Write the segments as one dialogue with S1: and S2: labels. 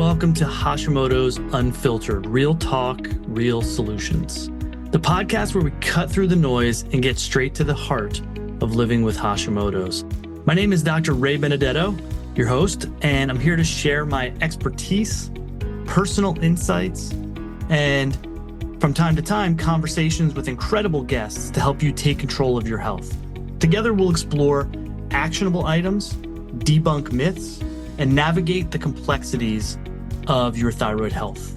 S1: welcome to Hashimoto's Unfiltered, real talk, real solutions. The podcast where we cut through the noise and get straight to the heart of living with Hashimoto's. My name is Dr. Ray Benedetto, your host, and I'm here to share my expertise, personal insights, and from time to time, conversations with incredible guests to help you take control of your health. Together, we'll explore actionable items, debunk myths, and navigate the complexities of your thyroid health.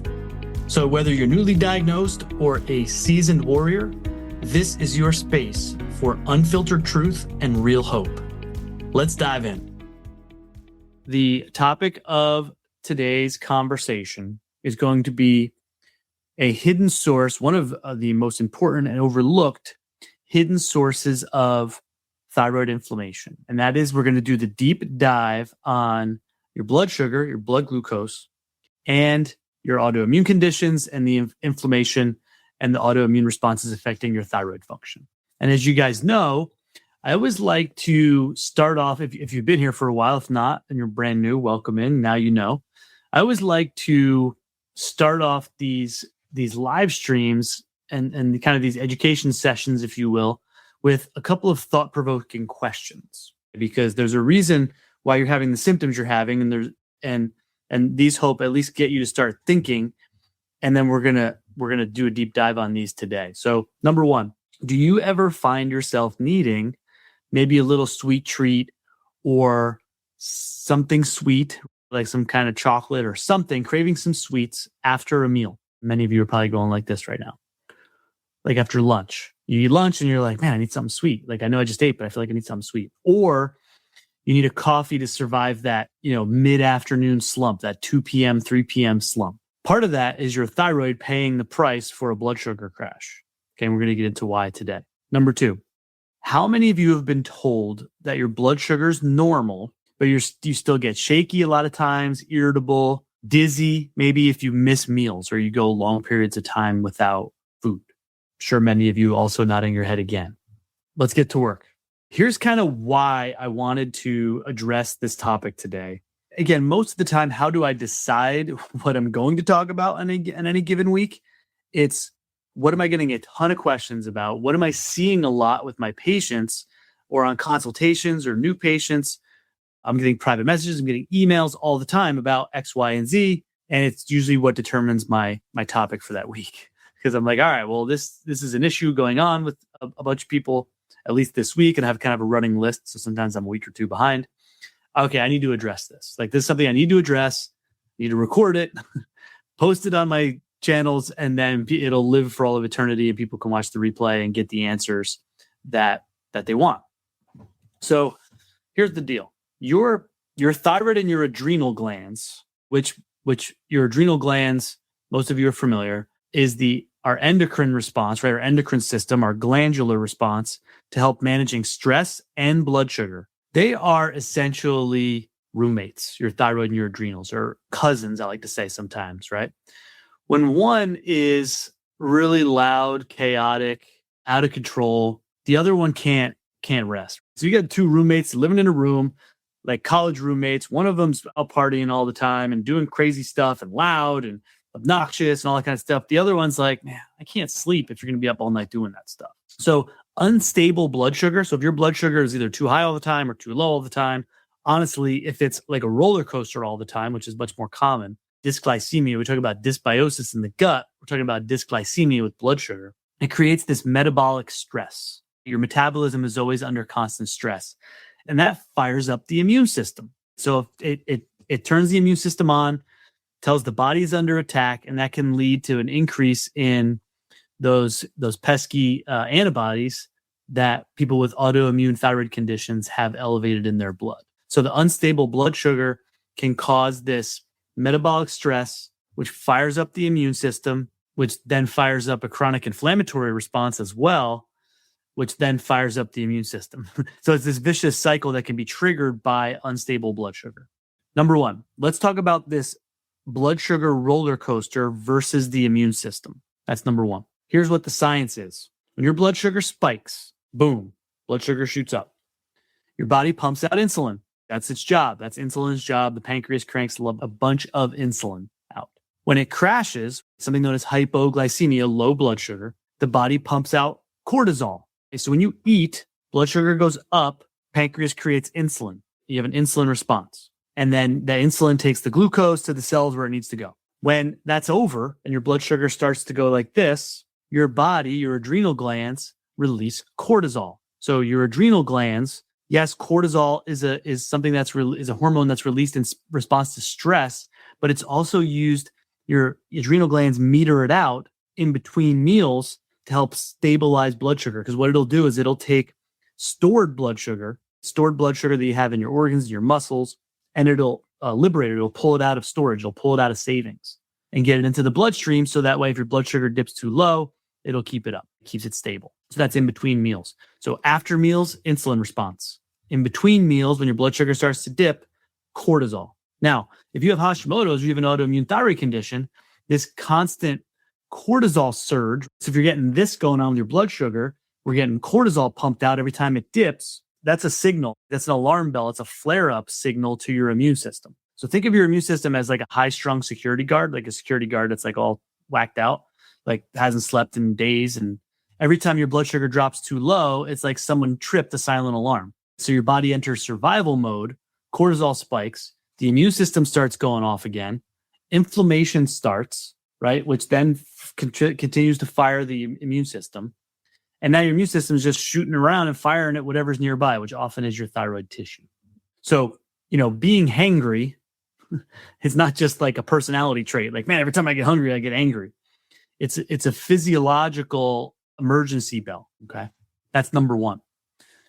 S1: So whether you're newly diagnosed or a seasoned warrior, this is your space for unfiltered truth and real hope. Let's dive in. The topic of today's conversation is going to be a hidden source, one of the most important and overlooked hidden sources of thyroid inflammation. And that is, we're going to do the deep dive on your blood sugar, your blood glucose, and your autoimmune conditions and the inflammation and the autoimmune responses affecting your thyroid function. And as you guys know, I always like to start off, if you've been here for a while, if not, and you're brand new, welcome in, now you know. I always like to start off these live streams and kind of these education sessions, if you will, with a couple of thought-provoking questions, because there's a reason why you're having the symptoms you're having, and these hope at least get you to start thinking, and then we're gonna do a deep dive on these today. So number one, do you ever find yourself needing maybe a little sweet treat or something sweet, like some kind of chocolate or something, craving some sweets after a meal? Many of you are probably going like this right now. Like after lunch, you eat lunch and you're like, man, I need something sweet. Like I know I just ate, but I feel like I need something sweet. Or you need a coffee to survive that, mid-afternoon slump, that 2 p.m., 3 p.m. slump. Part of that is your thyroid paying the price for a blood sugar crash. Okay, and we're going to get into why today. Number two, how many of you have been told that your blood sugar is normal, but you still get shaky a lot of times, irritable, dizzy, maybe if you miss meals or you go long periods of time without food? I'm sure many of you also nodding your head again. Let's get to work. Here's kind of why I wanted to address this topic today. Again, most of the time, how do I decide what I'm going to talk about in any given week? It's what am I getting a ton of questions about? What am I seeing a lot with my patients or on consultations or new patients? I'm getting private messages, I'm getting emails all the time about X, Y, and Z. And it's usually what determines my topic for that week. Because I'm like, all right, well, this is an issue going on with a bunch of people, at least this week, and I have kind of a running list. So sometimes I'm a week or two behind. Okay, I need to address this. Like, this is something I need to address. I need to record it, post it on my channels, and then it'll live for all of eternity, and people can watch the replay and get the answers that they want. So here's the deal. Your thyroid and your adrenal glands, which your adrenal glands, most of you are familiar, is our endocrine response, right? Our endocrine system, our glandular response to help managing stress and blood sugar. They are essentially roommates, your thyroid and your adrenals, or cousins, I like to say sometimes, right? When one is really loud, chaotic, out of control, the other one can't rest. So you got two roommates living in a room, like college roommates. One of them's out partying all the time and doing crazy stuff and loud and obnoxious and all that kind of stuff. The other one's like, man, I can't sleep if you're going to be up all night doing that stuff. So unstable blood sugar. So if your blood sugar is either too high all the time or too low all the time, honestly, if it's like a roller coaster all the time, which is much more common, dysglycemia, we talk about dysbiosis in the gut. We're talking about dysglycemia with blood sugar. It creates this metabolic stress. Your metabolism is always under constant stress, and that fires up the immune system. So it turns the immune system on, tells the body is under attack, and that can lead to an increase in those pesky antibodies that people with autoimmune thyroid conditions have elevated in their blood. So the unstable blood sugar can cause this metabolic stress, which fires up the immune system, which then fires up a chronic inflammatory response as well, which then fires up the immune system. So it's this vicious cycle that can be triggered by unstable blood sugar. Number one, let's talk about this blood sugar roller coaster versus the immune system. That's number one. Here's what the science is. When your blood sugar spikes, boom, blood sugar shoots up. Your body pumps out insulin. That's its job. That's insulin's job. The pancreas cranks a bunch of insulin out. When it crashes, something known as hypoglycemia, low blood sugar, the body pumps out cortisol. Okay, so when you eat, blood sugar goes up, pancreas creates insulin. You have an insulin response. And then that insulin takes the glucose to the cells where it needs to go. When that's over and your blood sugar starts to go like this, your body, your adrenal glands release cortisol. So your adrenal glands, yes, cortisol is something is a hormone that's released in response to stress, but it's also used, your adrenal glands meter it out in between meals to help stabilize blood sugar. Because what it'll do is it'll take stored blood sugar that you have in your organs, your muscles, and it'll liberate it. It'll pull it out of storage. It'll pull it out of savings and get it into the bloodstream. So that way, if your blood sugar dips too low, it'll keep it up, keeps it stable. So that's in between meals. So after meals, insulin response. In between meals, when your blood sugar starts to dip, cortisol. Now, if you have Hashimoto's or you have an autoimmune thyroid condition, this constant cortisol surge. So if you're getting this going on with your blood sugar, we're getting cortisol pumped out every time it dips. That's a signal. That's an alarm bell. It's a flare-up signal to your immune system. So think of your immune system as like a high-strung security guard, like a security guard that's like all whacked out, like hasn't slept in days. And every time your blood sugar drops too low, it's like someone tripped a silent alarm. So your body enters survival mode, cortisol spikes, the immune system starts going off again, inflammation starts, right? Which then continues to fire the immune system. And now your immune system is just shooting around and firing at whatever's nearby, which often is your thyroid tissue. So, being hangry is not just like a personality trait. Like, man, every time I get hungry, I get angry. It's a physiological emergency bell. Okay. That's number one.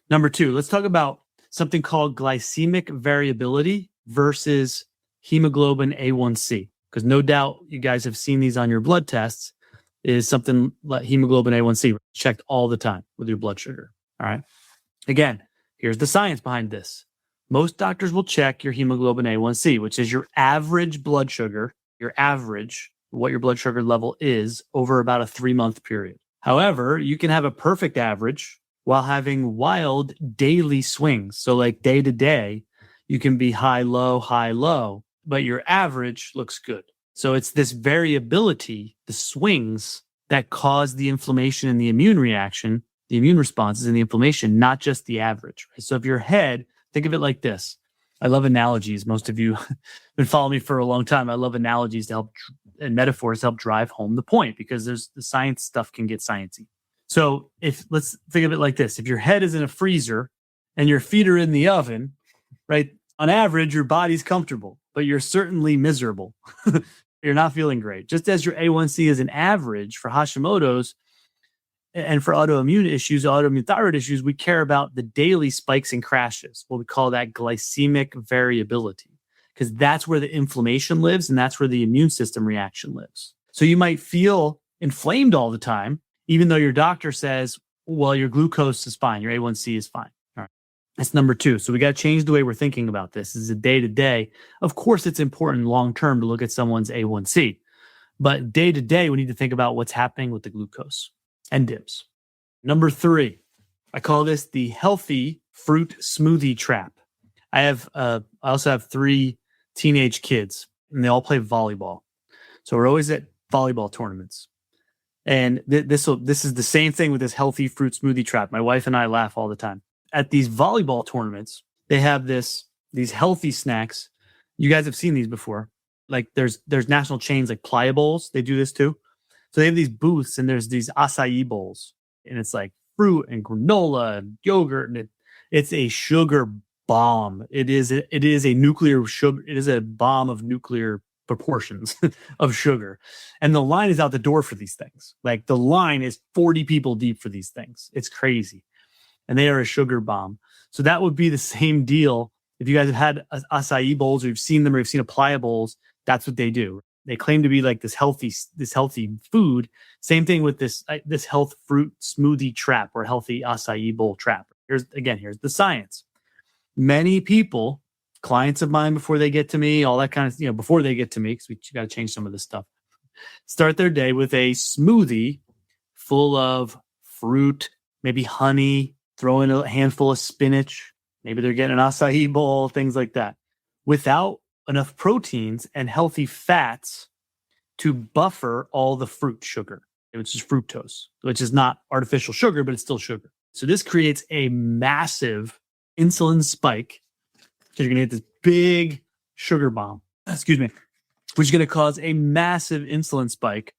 S1: Number two, let's talk about something called glycemic variability versus hemoglobin A1C. Because no doubt you guys have seen these on your blood tests. Is something like hemoglobin A1C checked all the time with your blood sugar. All right. Again, here's the science behind this. Most doctors will check your hemoglobin A1C, which is your average blood sugar, what your blood sugar level is over about a 3-month period. However, you can have a perfect average while having wild daily swings. So like day to day, you can be high, low, but your average looks good. So it's this variability, the swings that cause the inflammation and the immune reaction, the immune responses and the inflammation, not just the average. Right? So if your head, think of it like this. I love analogies. Most of you have been following me for a long time. I love analogies and metaphors to help drive home the point, because the science stuff can get sciencey. So let's think of it like this. If your head is in a freezer and your feet are in the oven, right? On average, your body's comfortable, but you're certainly miserable. You're not feeling great. Just as your A1C is an average for Hashimoto's and for autoimmune thyroid issues, we care about the daily spikes and crashes. What we call that glycemic variability, because that's where the inflammation lives and that's where the immune system reaction lives. So you might feel inflamed all the time, even though your doctor says, well, your glucose is fine, your A1C is fine. That's number two. So we got to change the way we're thinking about this. This is a day-to-day. Of course, it's important long-term to look at someone's A1C. But day-to-day, we need to think about what's happening with the glucose and dips. Number three, I call this the healthy fruit smoothie trap. I also have 3 teenage kids, and they all play volleyball. So we're always at volleyball tournaments. And this is the same thing with this healthy fruit smoothie trap. My wife and I laugh all the time. At these volleyball tournaments, they have these healthy snacks. You guys have seen these before. Like there's national chains like Playa Bowls. They do this too. So they have these booths and there's these acai bowls, and it's like fruit and granola and yogurt, and it's a sugar bomb. It is a nuclear sugar. It is a bomb of nuclear proportions of sugar. And the line is out the door for these things. Like the line is 40 people deep for these things. It's crazy. And they are a sugar bomb. So that would be the same deal. If you guys have had acai bowls or you've seen them or you've seen a Playa Bowls, that's what they do. They claim to be like this healthy food. Same thing with this health fruit smoothie trap or healthy acai bowl trap. Here's the science. Many people, clients of mine before they get to me, all that kind of, before they get to me, because we got to change some of this stuff, start their day with a smoothie full of fruit, maybe honey, throw in a handful of spinach, Maybe they're getting an acai bowl, things like that, without enough proteins and healthy fats to buffer all the fruit sugar, which is fructose, which is not artificial sugar, but it's still sugar. So this creates a massive insulin spike. So you're going to get this big sugar bomb, which is going to cause a massive insulin spike,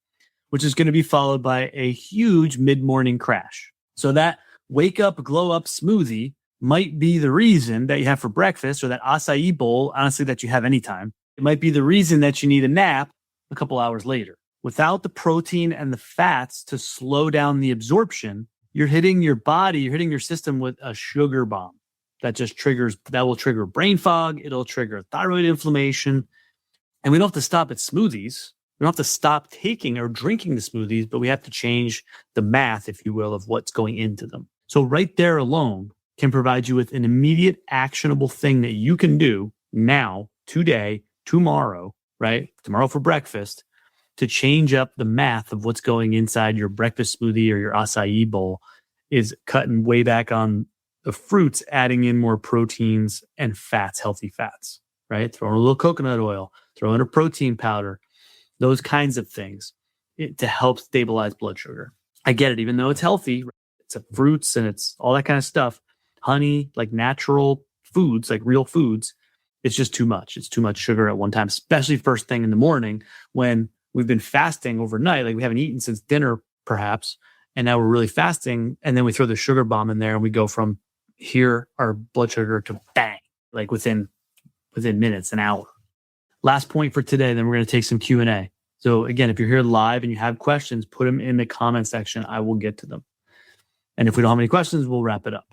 S1: which is going to be followed by a huge mid-morning crash. So that wake up, glow up smoothie might be the reason that you have for breakfast, or that acai bowl, honestly, that you have anytime. It might be the reason that you need a nap a couple hours later. Without the protein and the fats to slow down the absorption, you're hitting your body, you're hitting your system with a sugar bomb that will trigger brain fog. It'll trigger thyroid inflammation. And we don't have to stop at smoothies. We don't have to stop taking or drinking the smoothies, but we have to change the math, if you will, of what's going into them. So right there alone can provide you with an immediate actionable thing that you can do now, today, tomorrow, right? Tomorrow for breakfast, to change up the math of what's going inside your breakfast smoothie or your acai bowl, is cutting way back on the fruits, adding in more proteins and fats, healthy fats, right? Throw in a little coconut oil, throw in a protein powder, those kinds of things to help stabilize blood sugar. I get it, even though it's healthy, right? It's fruits and it's all that kind of stuff. Honey, like natural foods, like real foods, it's just too much. It's too much sugar at one time, especially first thing in the morning when we've been fasting overnight. Like we haven't eaten since dinner, perhaps, and now we're really fasting. And then we throw the sugar bomb in there and we go from here, our blood sugar, to bang, like within minutes, an hour. Last point for today, then we're going to take some Q&A. So again, if you're here live and you have questions, put them in the comment section. I will get to them. And if we don't have any questions, we'll wrap it up.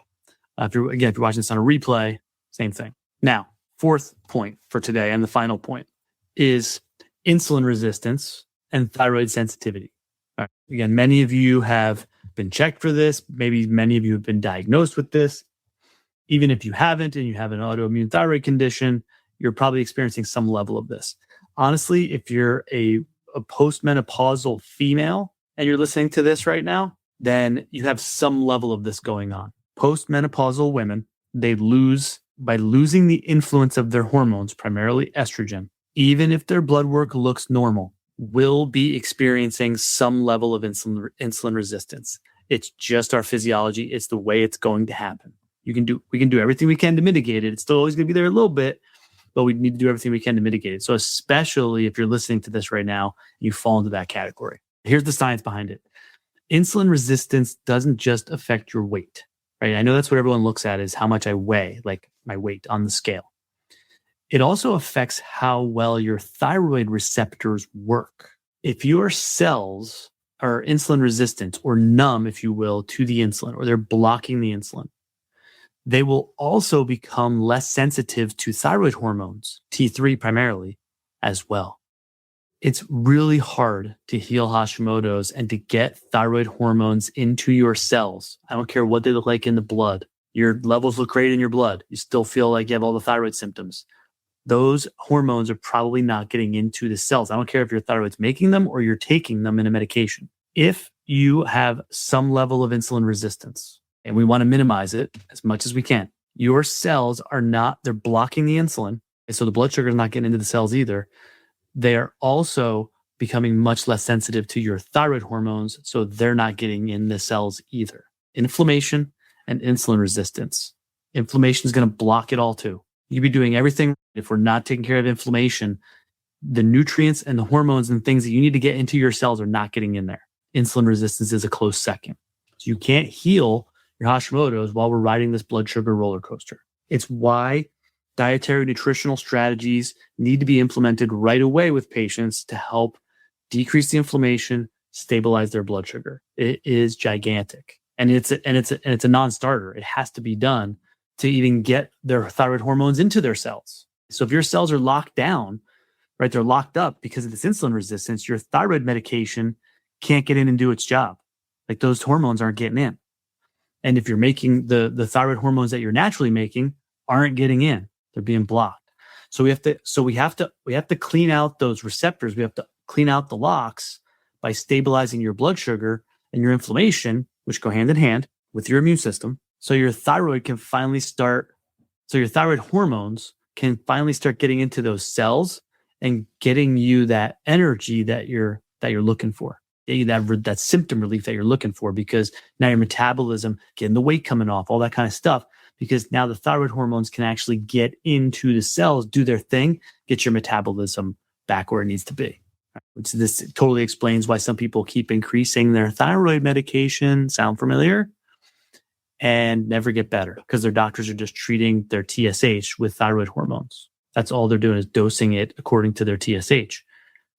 S1: If you're watching this on a replay, same thing. Now, fourth point for today, and the final point, is insulin resistance and thyroid sensitivity. All right. Again, many of you have been checked for this. Maybe many of you have been diagnosed with this. Even if you haven't and you have an autoimmune thyroid condition, you're probably experiencing some level of this. Honestly, if you're a postmenopausal female and you're listening to this right now, then you have some level of this going on. Postmenopausal women, by losing the influence of their hormones, primarily estrogen, even if their blood work looks normal, will be experiencing some level of insulin resistance. It's just our physiology. It's the way it's going to happen. We can do everything we can to mitigate it. It's still always going to be there a little bit, but we need to do everything we can to mitigate it. So especially if you're listening to this right now, you fall into that category. Here's the science behind it. Insulin resistance doesn't just affect your weight, right? I know that's what everyone looks at, is how much I weigh, like my weight on the scale. It also affects how well your thyroid receptors work. If your cells are insulin resistant or numb, if you will, to the insulin, or they're blocking the insulin, they will also become less sensitive to thyroid hormones, T3 primarily, as well. It's really hard to heal Hashimoto's and to get thyroid hormones into your cells. I don't care what they look like in the blood. Your levels look great in your blood. You still feel like you have all the thyroid symptoms. Those hormones are probably not getting into the cells. I don't care if your thyroid's making them or you're taking them in a medication. If you have some level of insulin resistance, and we want to minimize it as much as we can, your cells they're blocking the insulin. And so the blood sugar is not getting into the cells either. They are also becoming much less sensitive to your thyroid hormones, so they're not getting in the cells either. Inflammation and insulin resistance. Inflammation is going to block it all too. You could be doing everything. If we're not taking care of inflammation, the nutrients and the hormones and things that you need to get into your cells are not getting in there. Insulin resistance is a close second. So you can't heal your Hashimoto's while we're riding this blood sugar roller coaster. It's why dietary nutritional strategies need to be implemented right away with patients to help decrease the inflammation, stabilize their blood sugar. It is gigantic. And it's a non-starter. It has to be done to even get their thyroid hormones into their cells. So if your cells are locked down, right, they're locked up because of this insulin resistance, your thyroid medication can't get in and do its job. Like those hormones aren't getting in. And if you're making the thyroid hormones that you're naturally making aren't getting in, they're being blocked. So we have to clean out those receptors. We have to clean out the locks by stabilizing your blood sugar and your inflammation, which go hand in hand with your immune system. So your thyroid can finally start So your thyroid hormones can finally start getting into those cells and getting you that energy that you're looking for. Getting you that symptom relief that you're looking for, because now your metabolism, getting the weight coming off, all that kind of stuff, because now the thyroid hormones can actually get into the cells, do their thing, get your metabolism back where it needs to be. Which this totally explains why some people keep increasing their thyroid medication. Sound familiar? And never get better, because their doctors are just treating their TSH with thyroid hormones. That's all they're doing, is dosing it according to their TSH.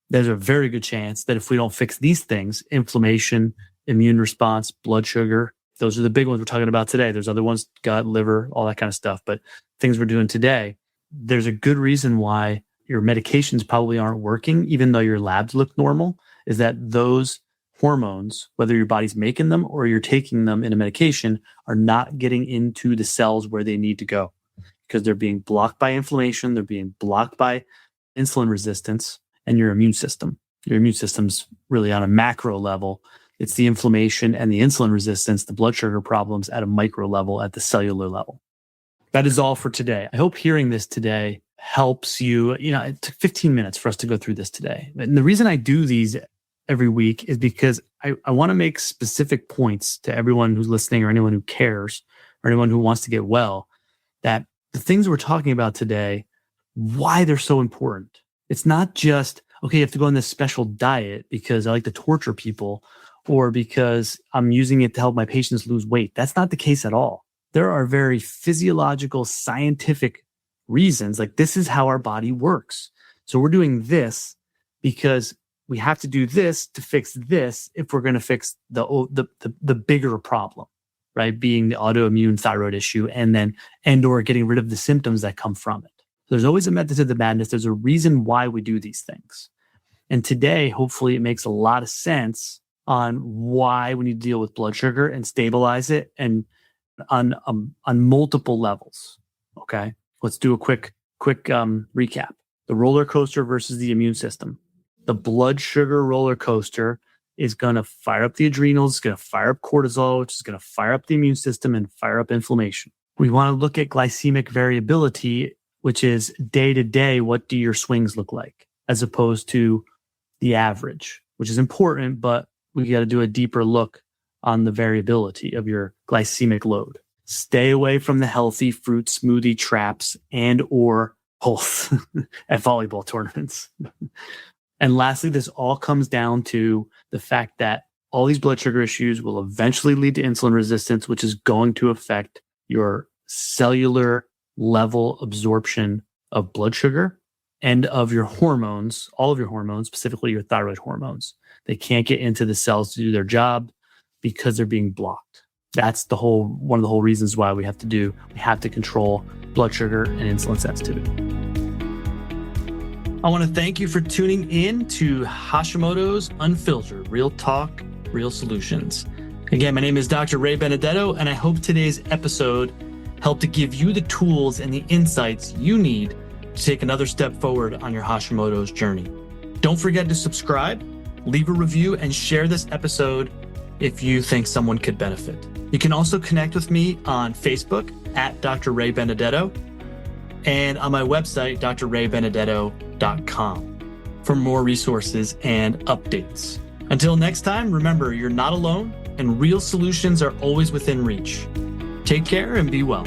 S1: There's a very good chance that if we don't fix these things, inflammation, immune response, blood sugar, those are the big ones we're talking about today. There's other ones, gut, liver, all that kind of stuff. But things we're doing today, there's a good reason why your medications probably aren't working, even though your labs look normal, is that those hormones, whether your body's making them or you're taking them in a medication, are not getting into the cells where they need to go, because they're being blocked by inflammation. They're being blocked by insulin resistance and your immune system. Your immune system's really on a macro level. It's the inflammation and the insulin resistance, the blood sugar problems at a micro level, at the cellular level. That is all for today. I hope hearing this today helps you. It took 15 minutes for us to go through this today. And the reason I do these every week is because I want to make specific points to everyone who's listening, or anyone who cares, or anyone who wants to get well, that the things we're talking about today, why they're so important. It's not just, okay, you have to go on this special diet because I like to torture people, or because I'm using it to help my patients lose weight. That's not the case at all. There are very physiological, scientific reasons. Like, this is how our body works. So we're doing this because we have to do this to fix this if we're going to fix the bigger problem, right? Being the autoimmune thyroid issue, or getting rid of the symptoms that come from it. There's always a method to the madness. There's a reason why we do these things. And today, hopefully, it makes a lot of sense on why we need to deal with blood sugar and stabilize it, and on multiple levels. Okay, let's do a quick recap. The roller coaster versus the immune system. The blood sugar roller coaster is going to fire up the adrenals, it's going to fire up cortisol, which is going to fire up the immune system and fire up inflammation. We want to look at glycemic variability, which is day to day, what do your swings look like, as opposed to the average, which is important, but we got to do a deeper look on the variability of your glycemic load. Stay away from the healthy fruit smoothie traps and or pulse at volleyball tournaments. And lastly, this all comes down to the fact that all these blood sugar issues will eventually lead to insulin resistance, which is going to affect your cellular level absorption of blood sugar and of your hormones, all of your hormones, specifically your thyroid hormones. They can't get into the cells to do their job because they're being blocked. That's one of the whole reasons why we have to control blood sugar and insulin sensitivity. I want to thank you for tuning in to Hashimoto's Unfiltered, Real Talk, Real Solutions. Again, my name is Dr. Ray Benedetto, and I hope today's episode helped to give you the tools and the insights you need to take another step forward on your Hashimoto's journey. Don't forget to subscribe, leave a review, and share this episode if you think someone could benefit. You can also connect with me on Facebook at Dr. Ray Benedetto, and on my website, drraybenedetto.com, for more resources and updates. Until next time, remember, you're not alone, and real solutions are always within reach. Take care and be well.